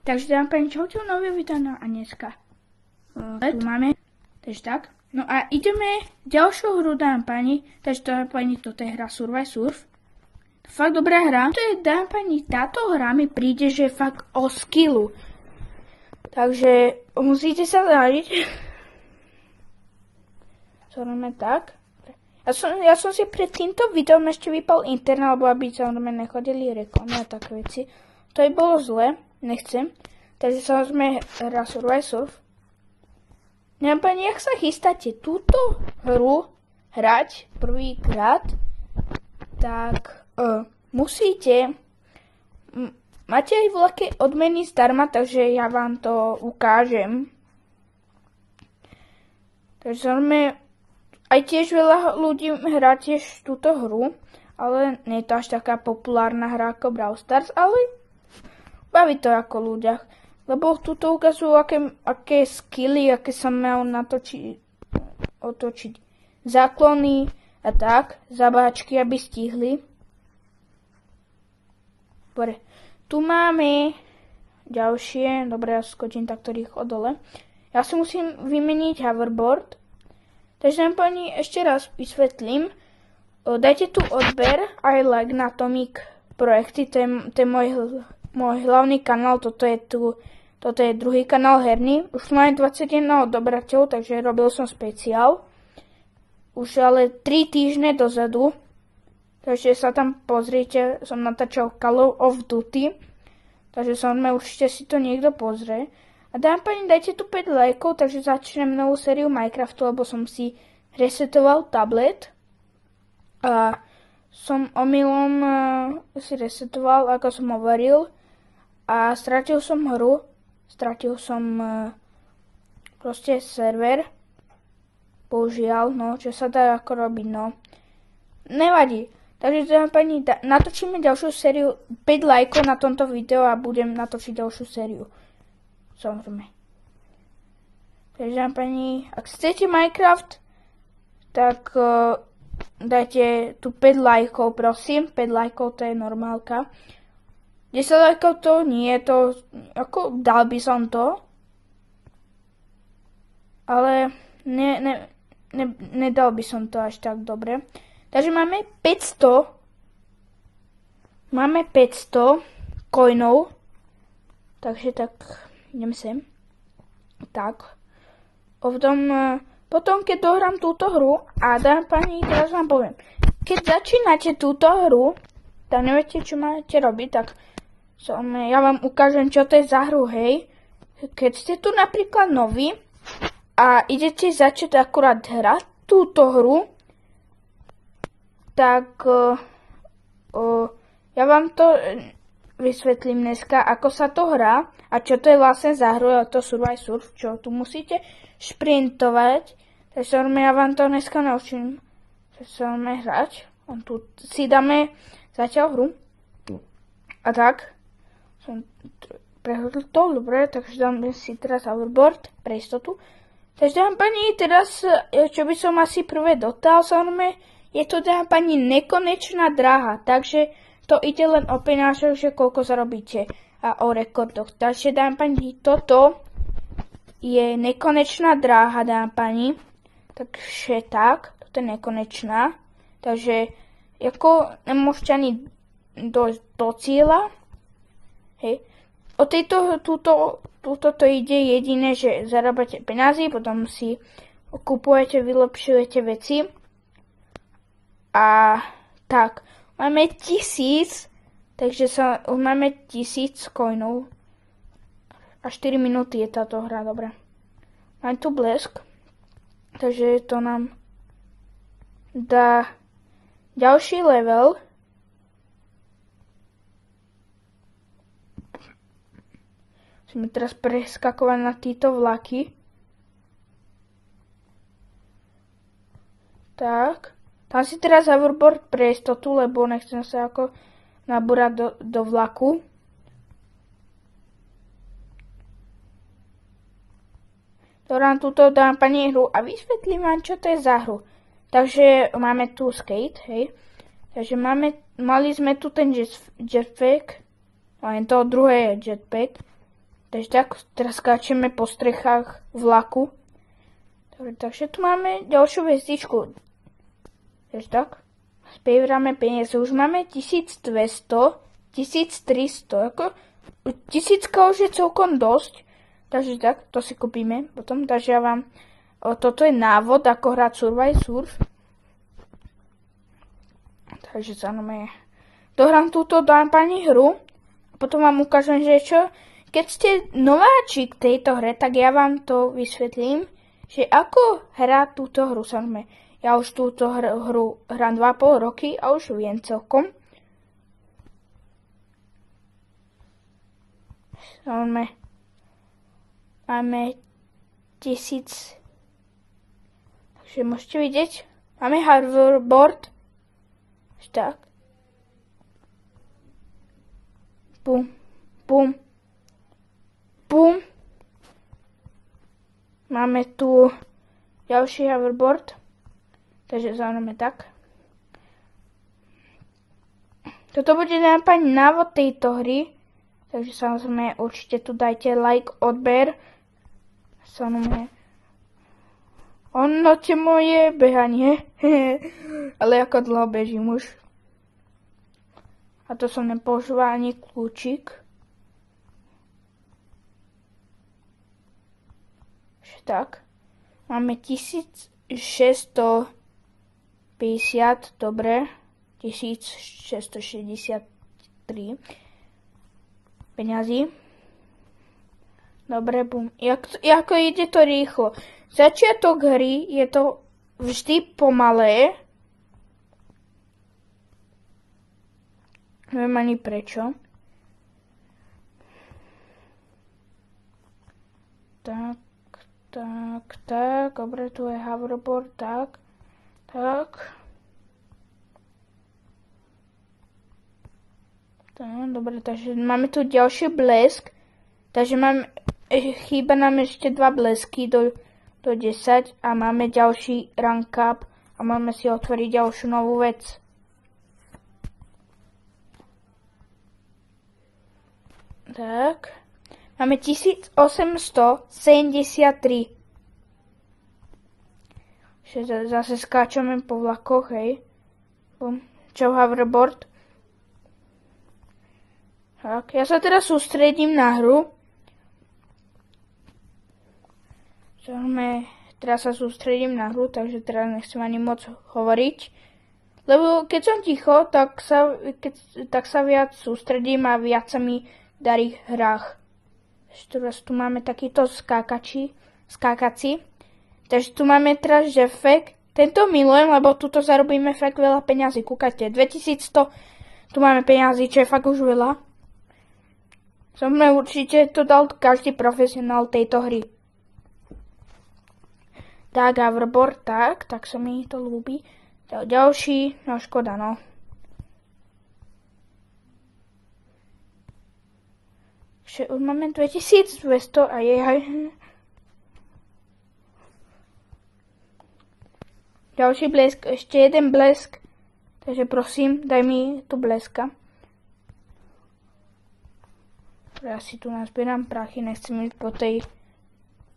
Takže dám pani čaute, nový vítaná a dneska tu máme, takže tak. No a ideme ďalšiu hru, dám pani, takže dám pani, toto je hra Survive Surf. Fakt dobrá hra. To je, dám pani, táto hra mi príde, že je fakt o skillu. Takže musíte sa zradiť. Samozrejme tak. Ja som si pred týmto videom ešte vypal internet, lebo aby samozrejme nechodili reklamy a také veci. To by bolo zle, nechcem. Takže samozrejme hra Survive Surf. Neviem pani, jak sa chystáte túto hru hrať prvýkrát, tak musíte, máte aj veľké odmeny zdarma, takže ja vám to ukážem. Takže samozrejme, aj tiež veľa ľudí hrá tiež túto hru, ale nie je to až taká populárna hra ako Brawl Stars, ale baví to ako ľudia. Lebo tuto ukazujú, aké skilly, aké sa majú otočiť záklony a tak, zabáčky, aby stihli. Dobre, tu máme ďalšie, dobre, ja skočím takto rýchlo dole. Ja si musím vymeniť hoverboard. Takže pani ešte raz vysvetlím. Dajte tu odber aj like na Atomic projekty, to je môj hlavný kanál, toto je druhý kanál herný. Už mám 21 odobrateľov, takže robil som špeciál. Už ale 3 týždne dozadu. Takže sa tam pozrite, som natáčal Call of Duty. Takže samozrejme určite si to niekto pozrie. A dám pani, dajte tu 5 lajkov, takže začnem novú sériu Minecraftu, lebo som si resetoval tablet. A som omylom si resetoval, ako som hovoril. A stratil som hru. Stratil som proste server. Bohužiaľ, no, čo sa dá ako robiť, no. Nevadí. Takže dám pani, natočíme ďalšiu sériu, 5 lajkov na tomto videu a budem natočiť ďalšiu sériu. Samozrejme. Takže dám pani, ak chcete Minecraft, tak dajte tu 5 lajkov, prosím. 5 lajkov, to je normálka. 10 lajkov to nie, to, ako dal by som to. Ale nedal by som to až tak dobre. Takže máme 500. Máme 500 coinov. Takže tak, idem sem. Tak. Potom, keď dohrám túto hru, a dám pani, teraz vám poviem. Keď začínate túto hru, tak neviete, čo máte robiť, tak ja vám ukážem, čo to je za hru, hej. Keď ste tu napríklad noví a idete začať akurát hrať túto hru, tak ja vám to vysvetlím dneska, ako sa to hrá a čo to je vlastne za hru, to Survive Surf, čo tu musíte šprintovať. Takže ja vám to dneska naučím, že sa máme hrať. Tu si dáme zatiaľ hru. A tak. Som prehodil to, dobre, takže dáme si teraz hoverboard pre istotu. Takže dám pani, teraz, čo by som asi prvé dotal, samozrejme, je to dám pani nekonečná dráha, takže to ide len o penášoch, že koľko zarobíte a o rekordoch. Takže dám pani, toto je nekonečná dráha, dám pani, takže tak, toto je nekonečná, takže ako nemôžete ani dojsť do cieľa. Hej. O túto to ide jediné, že zarábate peniazy, potom si kupujete, vylepšujete veci. A tak, máme 1000, takže máme 1000 coinov. A 4 minúty je táto hra, dobre. Máme tu blesk, takže to nám dá ďalší level. Musíme teraz preskakovať na títo vlaky. Tak. Tam si teraz hoverboard pre istotu, lebo nechcem sa ako nabúrať do vlaku. Dám túto dám pani hru a vysvetlím vám, čo to je za hru. Takže máme tu skate, hej. Takže mali sme tu ten jetpack, len to druhé je jetpack. Takže tak, teraz skáčeme po strechách vlaku. Dobre, takže tu máme ďalšiu hviezdičku. Takže tak, spieráme peniaze. Už máme 1200, 1300, ako 1000 už je celkom dosť. Takže tak, to si kúpime potom. Takže ja vám, toto je návod, ako hrať Survive Surf. Takže zároveň dohrám túto pani hru. A potom vám ukážem, že čo. Keď ste nováčik tejto hre, tak ja vám to vysvetlím, že ako hrať túto hru. Samozrejme, ja už túto hru hrám 2,5 roky a už viem celkom. Máme 1000. Takže môžete vidieť. Máme hoverboard. Tak. Bum, bum, bum. Máme tu ďalší hoverboard. Takže zaujímavé tak. Toto bude návod tejto hry. Takže samozrejme určite tu dajte like, odber. Samozrejme. Onote moje behanie. Ale ako dlho bežím už. A to som nepoužíval ani kľúčik. Tak. Máme 1650, dobre. 1663 peňazí. Dobre, bum. Ako ide to rýchlo. Začiatok hry je to vždy pomalé. Neviem ani prečo. Tak. Dobre, tu je hoverboard, tak. Dobre, takže máme tu ďalší blesk. Takže chýba nám ešte 2 blesky do 10 a máme ďalší rank up a máme si otvoriť ďalšiu novú vec. Tak. Máme 1873. Zase skáčeme po vlakoch, hej. Čo hoverboard. Tak, ja sa teraz sústredím na hru. Teraz sa sústredím na hru, takže teraz nechcem ani moc hovoriť. Lebo keď som ticho, tak sa viac sústredím a viac sa mi darí v hrách. Teraz tu máme takýto skákací. Takže tu máme teraz, že fakt, tento milujem, lebo tuto zarobíme fakt veľa peňazí. Kúkajte, 2100, tu máme peňazí, čo je fakt už veľa. Určite to dal každý profesionál tejto hry. Tak, hoverboard, tak sa mi to ľúbi. Ďalší, no škoda, no. Už máme 2200 a ďalší blesk, ešte jeden blesk. Takže prosím, daj mi tu bleska. Ja si tu nazbieram prachy, nechcem ísť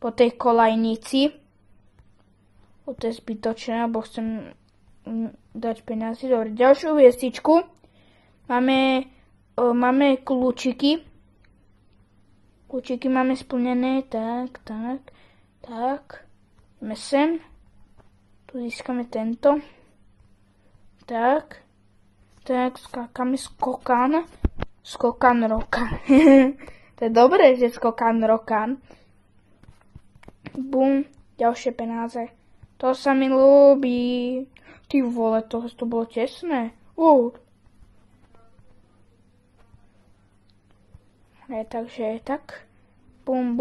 po tej kolajnici. To je zbytočné, lebo chcem dať peniazy. Dobre, ďalšiu hviezdičku. Máme kľúčiky. Kľúčiky máme splnené, tak. Ideme sem. Tu získame tento. Tak, skákame skokan rokan. To je dobré, že skokan rokan. Bum, ďalšie penáze. To sa mi ľúbi. Ty vole, to bolo tesné. Takže tak. Bum.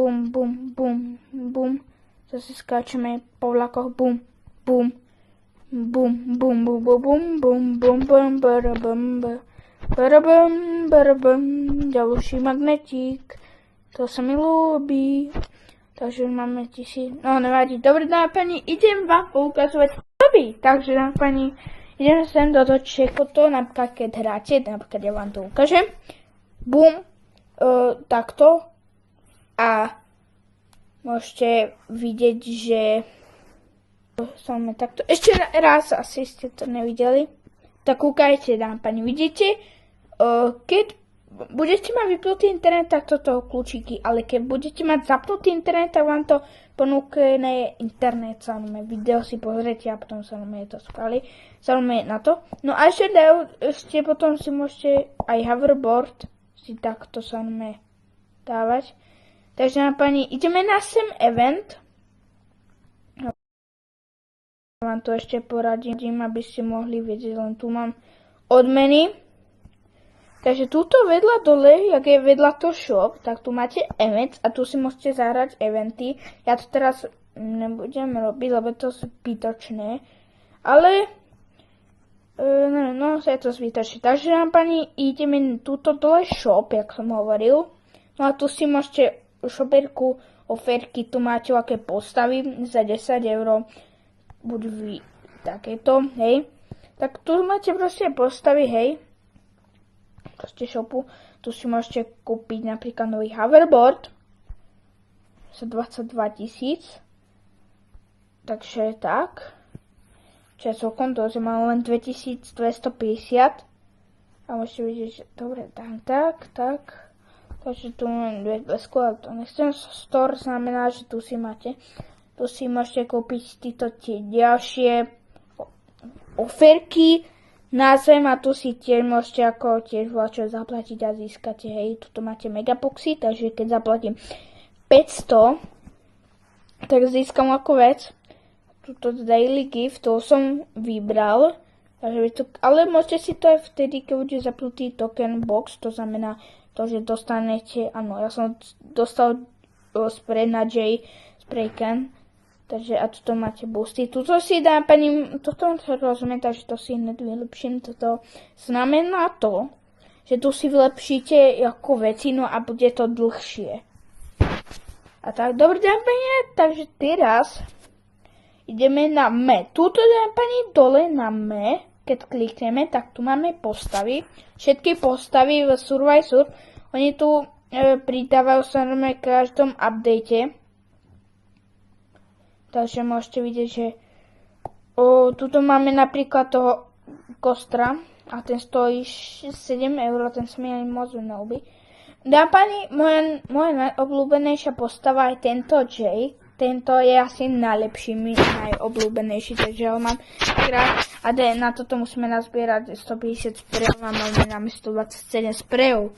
Zase skáčeme po vlakoch. Bum. Ďalší magnetík. To sa mi ľúbi. Takže máme 1000. No nevadí. Dobre, dámy pani, idem vám poukazovať doby. Takže dámy pani, idem sem do čekoto, napríklad keď hráte, napríklad ja vám to ukážem. Bum. Takto. a môžete vidieť, že takto. Ešte raz, asi ste to nevideli. Tak kúkajte, dámy páni, vidíte? Keď budete mať vypnutý internet, tak toto kľúčiky, ale keď budete mať zapnutý internet, tak vám to ponúkne internet, samozrejme, video si pozrite a potom samozrejme to spravili, samozrejme na to. No a ešte potom si môžete aj hoverboard si takto samozrejme dávať. Takže dámy páni, ideme na sem event. Vám to ešte poradím, aby ste mohli vedieť, len tu mám odmeny. Takže túto vedľa dole, jak je vedľa to shop, tak tu máte event a tu si môžete zahrať eventy. Ja to teraz nebudem robiť, lebo to je zbytočné. Ale, no, je to zbytočné. Takže vám pani, ideme túto dole shop, jak som hovoril. No a tu si môžete šoperku, oferky, tu máte aké postavy za 10 €. Buď vy takéto, hej. Tak tu máte proste postavy, hej. Proste shopu. Tu si môžete kúpiť napríklad nový hoverboard za 22 000. Takže tak. Čo je celkom dosť, mám len 2250. A môžete vidieť, že dobre, tak. Takže tu mám dve skôr, to nechcem store, znamená, že tu si máte. Tu si môžete kúpiť títo tie ďalšie oferky na zem a tu si tiež môžete ako tiež čo zaplatiť a získate, hej, tuto máte megaboxy, takže keď zaplatím 500, tak získam ako vec. Tuto daily gift, to som vybral, takže ale môžete si to aj vtedy, keď bude zapnutý token box, to znamená to, že dostanete, áno, ja som dostal spray na J spray can. Takže a tuto máte boosty. Tuto si dá pani, toto rozumiem, takže to si hned vylepším. Toto znamená to, že tu si vylepšíte ako veci, no a bude to dlhšie. A tak, dobrý deň pani, takže teraz ideme na me. Tuto dá pani dole na me, keď klikneme, tak tu máme postavy. Všetky postavy v Survivor, oni tu pridávajú sa v každom update. Takže môžete vidieť, že tuto máme napríklad toho kostra a ten stojí 7 €, ten sa mi ani moc nelúbi. Dá pani, moja najobľúbenejšia postava je tento J. Tento je asi najobľúbenejší, takže ho mám rád. A na toto musíme nazbierať 150 sprejov a máme na 127 sprejov.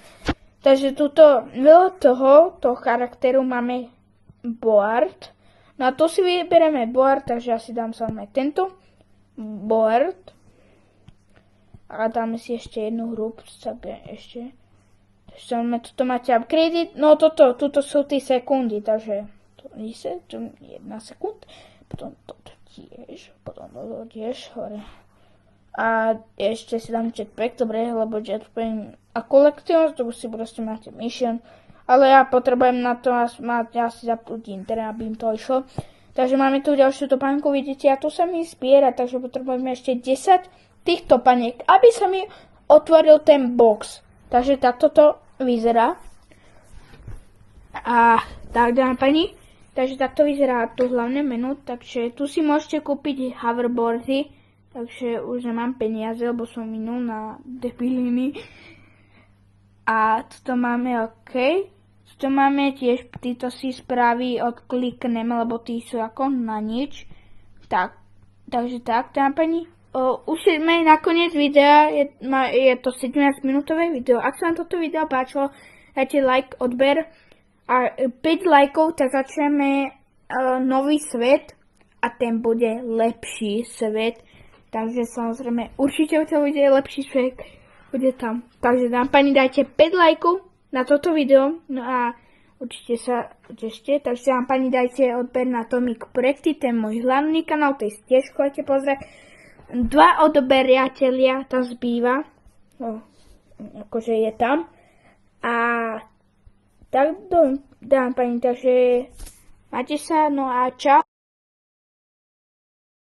Takže tuto veľa toho charakteru máme board. No a tu si vyberieme board, takže ja si dám samozrejme tento board. A dáme si ešte jednu hru, ešte. Takže samozrejme, tuto máte upgrade. No tuto sú tie sekundy, takže to je 1 sekund. Potom toto tiež hore. A ešte si dám jetpack, dobre, lebo jetpack a collection, to si proste máte mission. Ale ja potrebujem na to asi zapnúť internet, aby im to išlo. Takže máme tu ďalšiu topánku, vidíte, a tu sa mi zbiera, takže potrebujeme ešte 10 týchto paniek, aby sa mi otvoril ten box. Takže takto to vyzerá. A tak, dáme pani, takže takto vyzerá tu hlavné menu, takže tu si môžete kúpiť hoverboardy, takže už nemám peniaze, lebo som minul na debiliny. A tuto máme OK. Tuto máme tiež, títo si správy odklikneme, lebo tí sú ako na nič. Tak, takže tak, dáme pani. Už sme na koniec videa, je to 17 minútové video. Ak sa vám toto video páčilo, dajte like, odber a 5 lajkov, tak začneme nový svet a ten bude lepší svet. Takže samozrejme, určite to bude lepší svet, bude tam. Takže dáme pani, dajte 5 lajkov na toto video, no a určite sa tešte, takže vám pani dajte odber na Tomik Projekty, ten môj hlavný kanál, to je tiež chodite pozrieť. 2 odberiatelia tam zbýva, no, akože je tam. A tak dám pani, takže máte sa, no a čau.